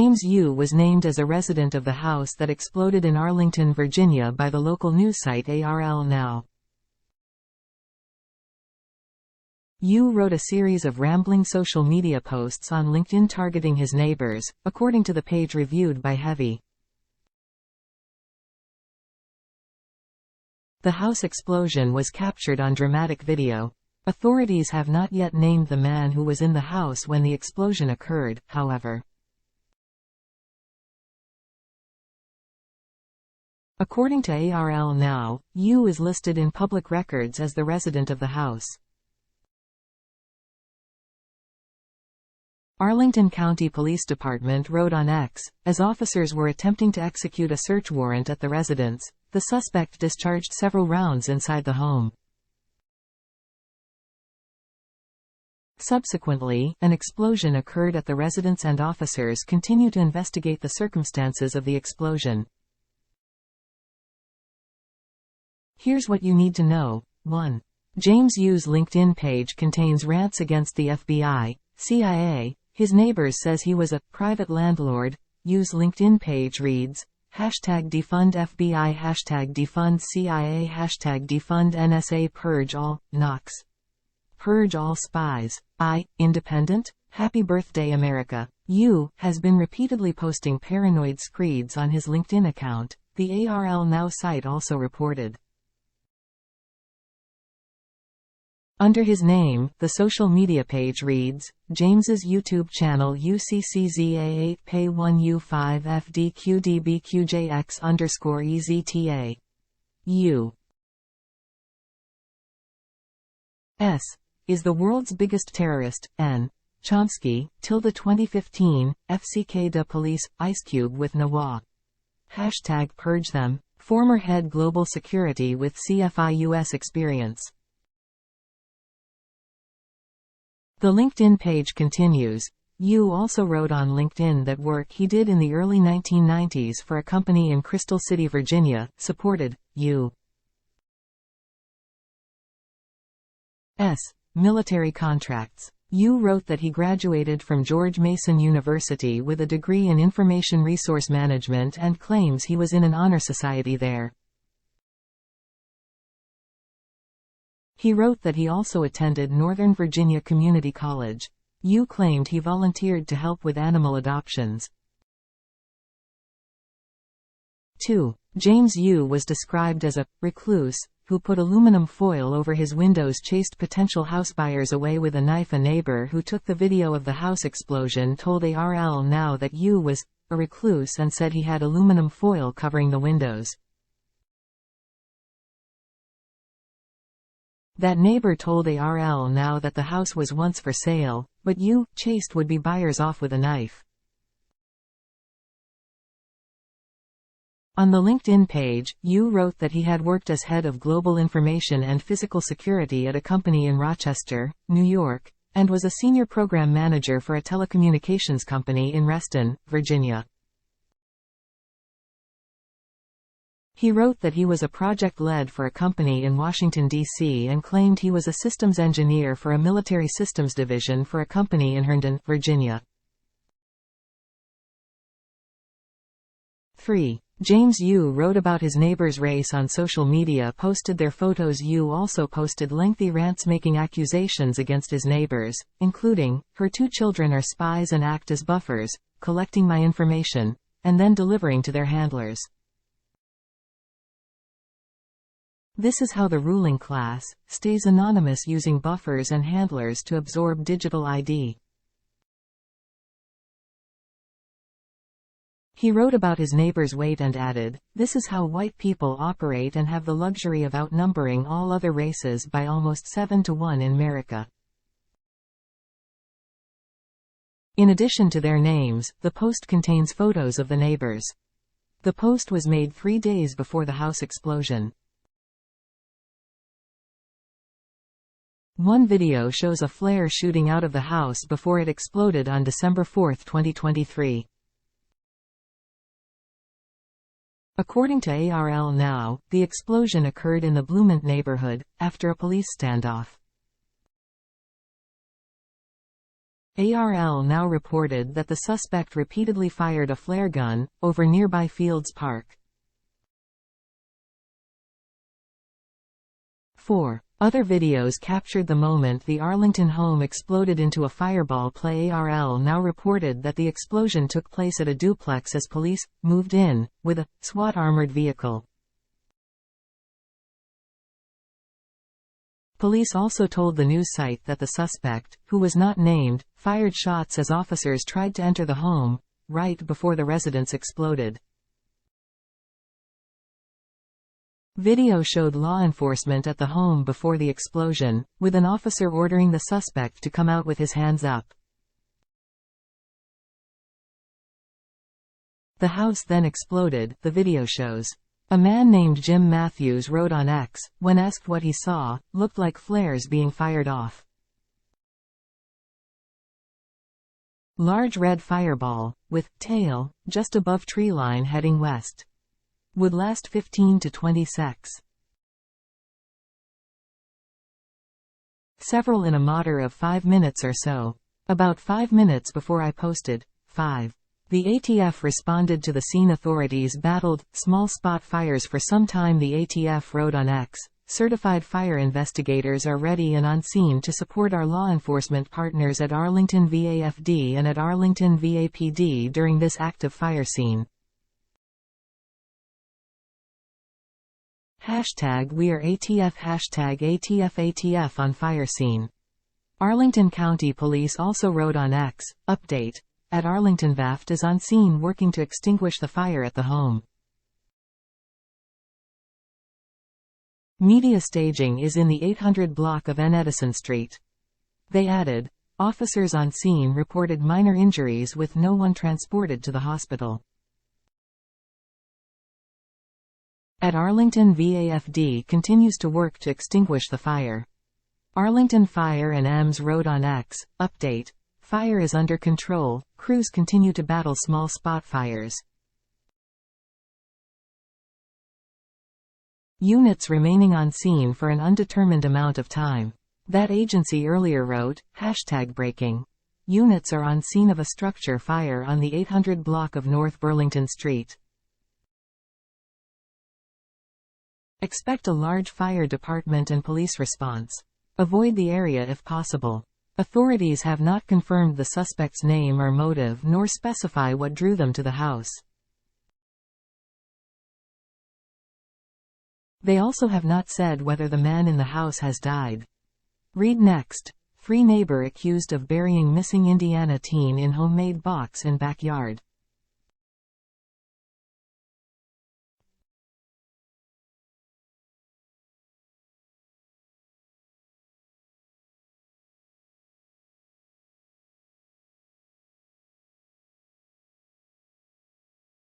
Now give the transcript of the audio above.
James Yu was named as a resident of the house that exploded in Arlington, Virginia by the local news site ARL Now. Yu wrote a series of rambling social media posts on LinkedIn targeting his neighbors, according to the page reviewed by Heavy. The house explosion was captured on dramatic video. Authorities have not yet named the man who was in the house when the explosion occurred, however. According to ARL Now, Yu is listed in public records as the resident of the house. Arlington County Police Department wrote on X, as officers were attempting to execute a search warrant at the residence, the suspect discharged several rounds inside the home. Subsequently, an explosion occurred at the residence and officers continue to investigate the circumstances of the explosion. Here's what you need to know. 1. James Yu's LinkedIn page contains rants against the FBI, CIA. His neighbors says he was a private landlord. Yu's LinkedIn page reads, #defund FBI, #defund CIA, #defund NSA, purge all, Knox. Purge all spies. Independent? Happy birthday America. Yu has been repeatedly posting paranoid screeds on his LinkedIn account, the ARL Now site also reported. Under his name, the social media page reads, James's YouTube channel UCCZA8Pay1U5FDQDBQJX_EZTA. U. S. is the world's biggest terrorist. N. Chomsky, tilde 2015, FCK de Police, Icecube with Nawah. #purge them, former head global security with CFI-US experience. The LinkedIn page continues. Yu also wrote on LinkedIn that work he did in the early 1990s for a company in Crystal City, Virginia, supported U.S. military contracts. Yu wrote that he graduated from George Mason University with a degree in Information Resource Management and claims he was in an honor society there. He wrote that he also attended Northern Virginia Community College. Yu claimed he volunteered to help with animal adoptions. 2. James Yu was described as a recluse who put aluminum foil over his windows, chased potential house buyers away with a knife. A neighbor who took the video of the house explosion told ARL Now that Yu was a recluse and said he had aluminum foil covering the windows. That neighbor told ARL Now that the house was once for sale, but Yu chased would-be buyers off with a knife. On the LinkedIn page, Yu wrote that he had worked as head of global information and physical security at a company in Rochester, New York, and was a senior program manager for a telecommunications company in Reston, Virginia. He wrote that he was a project lead for a company in Washington, D.C. and claimed he was a systems engineer for a military systems division for a company in Herndon, Virginia. 3. James Yu wrote about his neighbor's race on social media, posted their photos. Yu also posted lengthy rants making accusations against his neighbors, including, "Her 2 children are spies and act as buffers, collecting my information, and then delivering to their handlers. This is how the ruling class stays anonymous, using buffers and handlers to absorb digital ID." He wrote about his neighbor's weight and added, "This is how white people operate and have the luxury of outnumbering all other races by almost 7 to 1 in America." In addition to their names, the post contains photos of the neighbors. The post was made 3 days before the house explosion. One video shows a flare shooting out of the house before it exploded on December 4, 2023. According to ARL Now, the explosion occurred in the Bloomont neighborhood, after a police standoff. ARL now reported that the suspect repeatedly fired a flare gun over nearby Fields Park. 4. Other videos captured the moment the Arlington home exploded into a fireball. ARL now reported that the explosion took place at a duplex as police moved in with a SWAT armored vehicle. Police also told the news site that the suspect, who was not named, fired shots as officers tried to enter the home, right before the residence exploded. Video showed law enforcement at the home before the explosion, with an officer ordering the suspect to come out with his hands up. The house then exploded, the video shows. A man named Jim Matthews wrote on X, when asked what he saw, looked like flares being fired off. Large red fireball, with tail, just above treeline heading west. Would last 15 to 20 secs. Several in a matter of 5 minutes or so. About 5 minutes before I posted. 5. The ATF responded to the scene. Authorities battled small spot fires for some time. The ATF wrote on X, certified fire investigators are ready and on scene to support our law enforcement partners at Arlington VAFD and at Arlington VAPD during this active fire scene. #WeAreATF #ATF on fire scene. Arlington County Police also wrote on X, update. At Arlington VAFD is on scene working to extinguish the fire at the home. Media staging is in the 800 block of N. Edison Street. They added, officers on scene reported minor injuries with no one transported to the hospital. At Arlington VAFD continues to work to extinguish the fire. Arlington Fire and EMS wrote on X, update. Fire is under control, crews continue to battle small spot fires. Units remaining on scene for an undetermined amount of time. That agency earlier wrote, #breaking. Units are on scene of a structure fire on the 800 block of North Burlington Street. Expect a large fire department and police response. Avoid the area if possible. Authorities have not confirmed the suspect's name or motive nor specify what drew them to the house. They also have not said whether the man in the house has died. Read next. Free neighbor accused of burying missing Indiana teen in homemade box in backyard.